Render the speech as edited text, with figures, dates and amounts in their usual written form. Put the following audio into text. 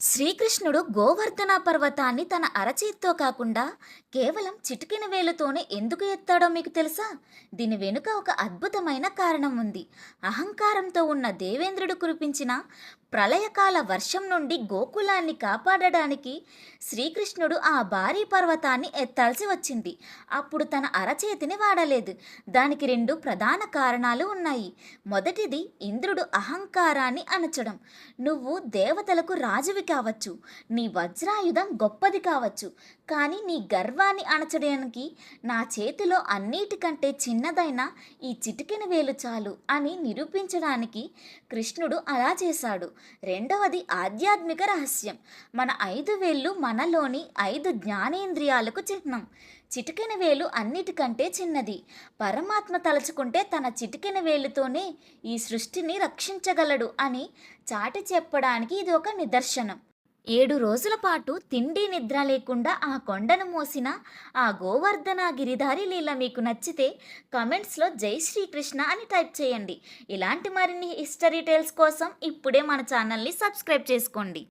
శ్రీకృష్ణుడు గోవర్ధన పర్వతాన్ని తన అరచేత్తో కాకుండా కేవలం చిటికెన వేలుతోనే ఎందుకు ఎత్తాడో మీకు తెలుసా? దీని వెనుక ఒక అద్భుతమైన కారణం ఉంది. అహంకారంతో ఉన్న దేవేంద్రుడు కురిపించిన ప్రళయకాల వర్షం నుండి గోకులాన్ని కాపాడడానికి శ్రీకృష్ణుడు ఆ భారీ పర్వతాన్ని ఎత్తాల్సి వచ్చింది. అప్పుడు తన అరచేతిని వాడలేదు. దానికి రెండు ప్రధాన కారణాలు ఉన్నాయి. మొదటిది ఇంద్రుడు అహంకారాన్ని అణచడం. నువ్వు దేవతలకు రాజువి కావచ్చు, నీ వజ్రాయుధం గొప్పది కావచ్చు, కానీ నీ గర్వాన్ని అణచడానికి నా చేతిలో అన్నిటికంటే చిన్నదైన ఈ చిటికెన వేలు చాలు అని నిరూపించడానికి కృష్ణుడు అలా చేశాడు. రెండవది ఆధ్యాత్మిక రహస్యం. మన 5 వేళ్ళు మనలోని 5 జ్ఞానేంద్రియాలకు చిహ్నం. చిటికెన వేలు అన్నిటికంటే చిన్నది. పరమాత్మ తలుచుకుంటే తన చిటికెన వేలుతోనే ఈ సృష్టిని రక్షించగలడు అని చాటి చెప్పడానికి ఇది ఒక నిదర్శనం. 7 రోజుల పాటు తిండి నిద్ర లేకుండా ఆ కొండను మోసిన ఆ గోవర్ధన గిరిధారి లీల మీకు నచ్చితే కమెంట్స్లో జై శ్రీకృష్ణ అని టైప్ చేయండి. ఇలాంటి మరిన్ని హిస్టరీ టేల్స్ కోసం ఇప్పుడే మన ఛానల్ని సబ్స్క్రైబ్ చేసుకోండి.